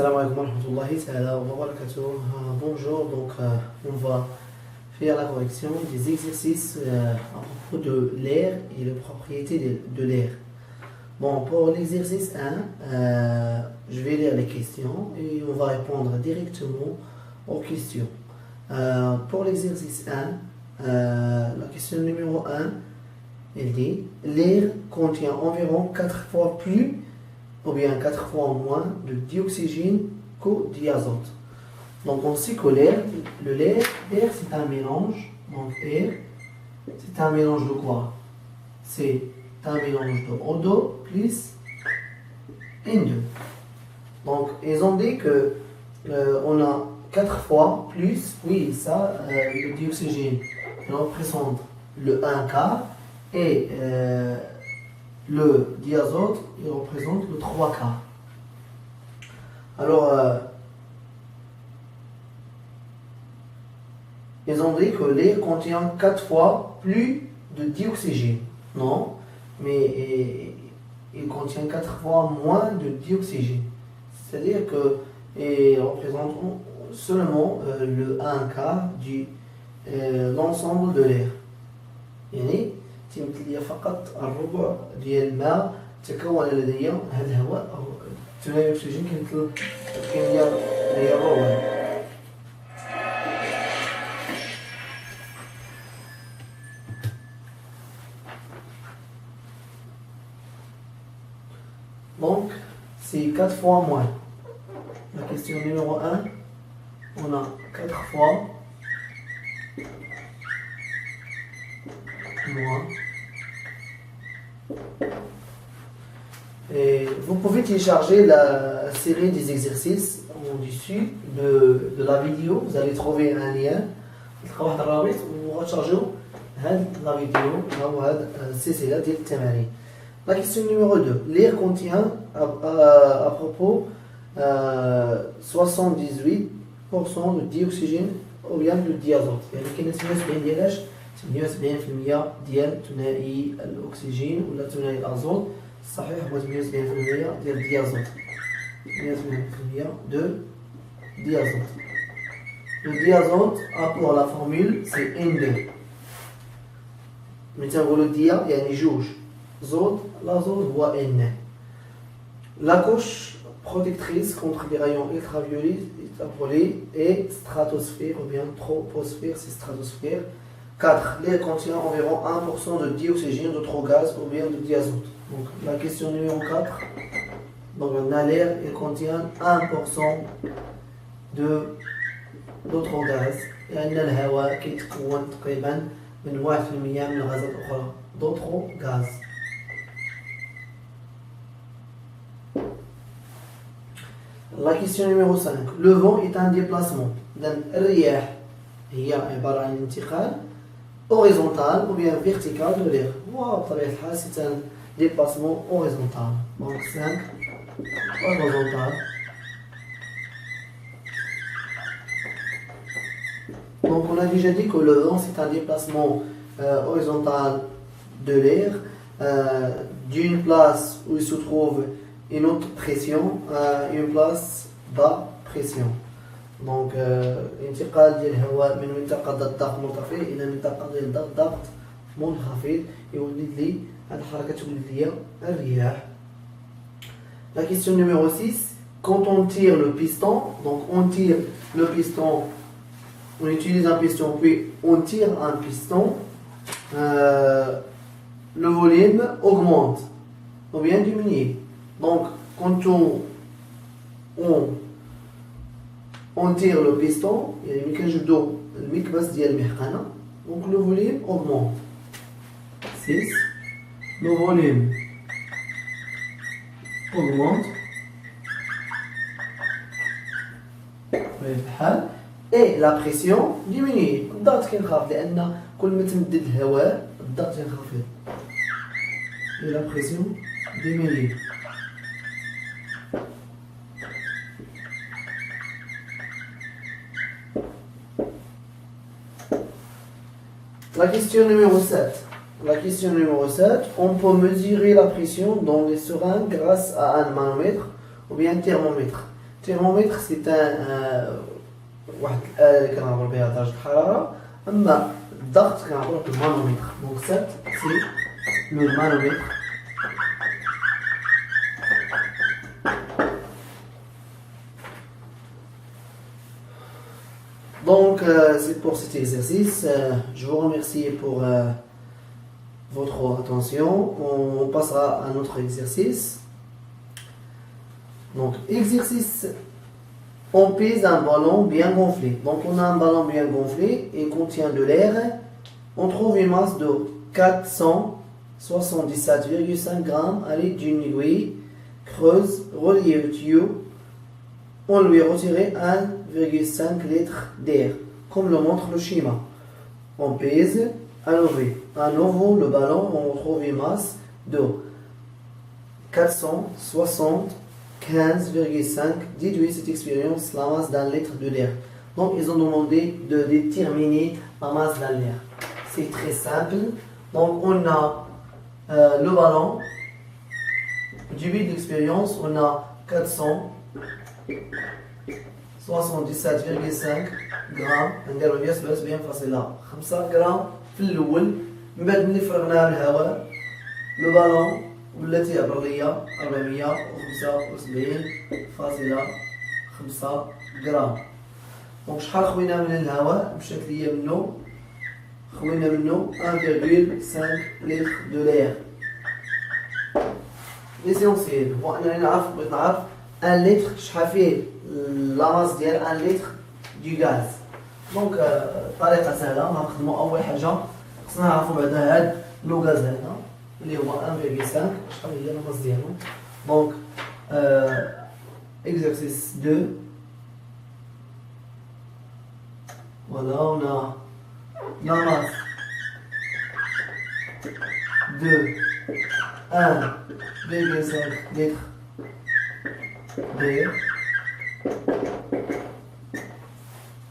Salam alaikum wa rahmatullahi ta'ala wa barakatuh. Bonjour, donc on va faire la correction des exercices à propos de l'air et les propriétés de l'air. Bon, pour l'exercice 1, je vais lire les questions et on va répondre directement aux questions. Pour l'exercice 1, la question numéro 1, elle dit l'air contient environ 4 fois plus ou bien 4 fois moins de dioxygène qu'au diazote. Donc on sait que l'air c'est un mélange. Donc air, c'est un mélange de quoi? C'est un mélange de O2 plus N2. Donc ils ont dit que on a 4 fois plus, oui ça, le dioxygène représente le 1 quart et le diazote, il représente le 3 quarts. Alors, ils ont dit que l'air contient 4 fois plus de dioxygène. Non, mais il contient 4 fois moins de dioxygène. C'est-à-dire qu'il représente seulement le 1 quart de l'ensemble de l'air. يعني تمثل لي فقط الربع ديال الماء تكون لدي هذا الهواء او ثاني الاكسجين كيمثل لي الربع. Donc c'est 4 fois moins. La question numéro 1, on a 4 fois moins. Et vous pouvez télécharger la série des exercices en dessus de la vidéo. Vous allez trouver un lien. Vous rechargez la vidéo ou la التمارين. La question numéro 2. L'air contient à propos 78% de dioxygène ou bien de diazote. يعني كاين 78 ديالاش 78% ديال ثنائي الاكسجين ولا ثنائي الازوت. الصحيح هو 78% ديال الديازوت. 78% de diazote. Le diazote a pour la formule c'est N2. ملي تنقولوا ديا يعني جوج زوت l'azot هو N. La couche protectrice contre les rayons ultraviolets est stratosphère ou bien troposphère, c'est stratosphère. 4. L'air contient environ 1% de dioxygène, d'autres gaz ou bien de diazote. Donc la question numéro 4. Donc l'air il contient 1% d'autres gaz. لأن الهواء كيتكون تقريبا من 1% من الغازات الأخرى. D'autres gaz. La question numéro 5. Le vent est un déplacement. الرياح هي عبارة عن انتقال horizontal ou bien vertical de l'air. بطبيعة الحال c'est un déplacement horizontal. Donc 5 horizontal. Donc on a déjà dit que le vent c'est un déplacement horizontal de l'air d'une place où il se trouve une haute pression à une place bas pression. Donc انتقال ديال الهواء من منطقة ضغط مرتفع إلى منطقة ديال ضغط منخفض يولد لي هذه الحركة تولد لي الرياح. La question numéro 6. Quand on tire le piston, donc on tire le piston, on utilise un piston puis on tire un piston, le volume augmente ou bien diminue. Donc quand on tire le piston, يعني كنجبدو المكبس ديال المحقنة, donc le volume augmente. 6. Le volume augmente et la pression diminue. الضغط كينخفض لأن كل ما تمدد الهواء الضغط ينخفض. Et la pression diminue. La question numéro 7. La question numéro 7. On peut mesurer la pression dans les seringues grâce à un manomètre ou bien un thermomètre. thermomètre c'est واحد الآلة اللي كنعبر بها درجة الحرارة. أما الضغط كنعبرو بالمانومتر. دونك ça c'est le manomètre. Donc c'est pour cet exercice. Je vous remercie pour votre attention. On passera à un autre exercice. Donc exercice, on pèse un ballon bien gonflé. Donc on a un ballon bien gonflé et contient de l'air. On trouve une masse de 477,5 grammes à l'aide d'une aiguille creuse reliée au tuyau. On lui a retiré 1,5 litre d'air, comme le montre le schéma. On pèse à nouveau le ballon, on retrouve une masse de 475,5. Déduit cette expérience la masse d'un litre de l'air. Donc ils ont demandé de déterminer la masse d'un l'air. C'est très simple. Donc on a le ballon. Début d'expérience, on a 477,5 غرام. نديرو الياس بين فاصلة 5 غرام في الأول. من بعد ملي فرغناها بالهواء لو بالون ولات يعبر ليا 475,5 غرام. دونك شحال خوينا من الهواء مشات ليا منه؟ خوينا منه 1,5 litre de l'air. L'essentiel هو أنني بغيت نعرف 1 litre شحال فيه لا ماس ديال 1 litre du gaz. دونك طريقة سهلة. غنخدمو أول حاجة خصنا نعرفو بعدا هاد لو غاز هذا اللي هو 1,5 شحال هي لا ماس ديالو. دونك exercice 2. Voilà, on a la masse de 1,5 litre d'air.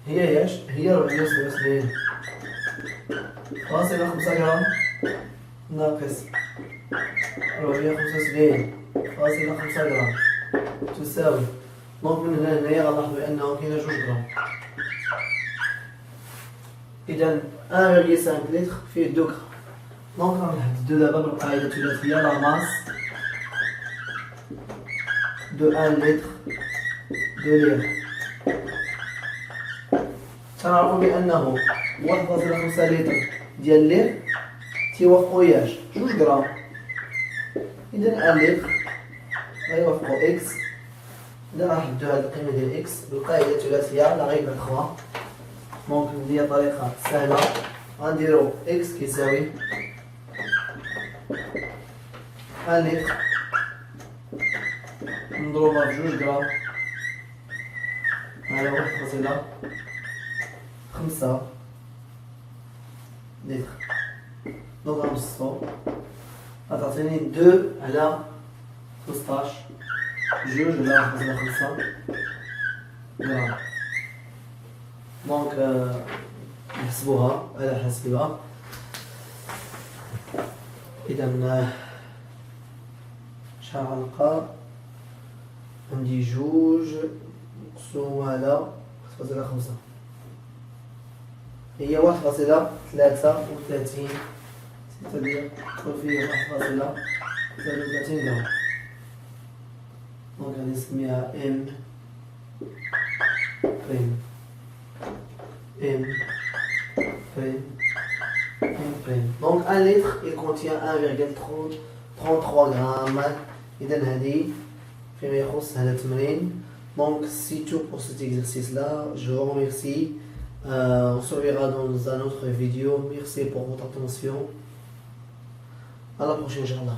هي 475 فاصلة 5 غرام ناقص 475,5 غرام تساوي. دونك من هنايا غنلاحظو بأنه كاينة 2 غرام. إذا 1,5 litre فيه 2 غرام. دونك غنحددو دابا بالقاعدة الثلاثية لا ماس دو 1 litre دو لير. كنعرفو بأنه 1,5 لتر ديال لير تيوافقو ياش 2 غرام. إذا 1 لتر غيوافقو إكس. إذا غنحددو هاد القيمة ديال إكس بالقاعدة الثلاثية لا غير بخوا. دونك هي طريقة سهلة. غنديرو إكس كيساوي 1 لتر نضربها ب 2 غرام على 1,5 لتر. دونك غنبسطو غتعطيني 2 على 15 2 على 1,5 غرام. دونك نحسبوها على حاسبة. إذا شحال غنلقى؟ عندي 2 مقسوم على 1,5 هي 1,33 c'est-à-dire فيه 1,33 غرام. دونك غنسميها ام بريم. Donc 1 litre il contient 1,33 grammes. إذا هذه فيما يخص هذا التمرين. Donc c'est tout pour cet exercice là. Je vous remercie. On se reverra dans un autre vidéo. Merci pour votre attention. À la prochaine, Inch'Allah.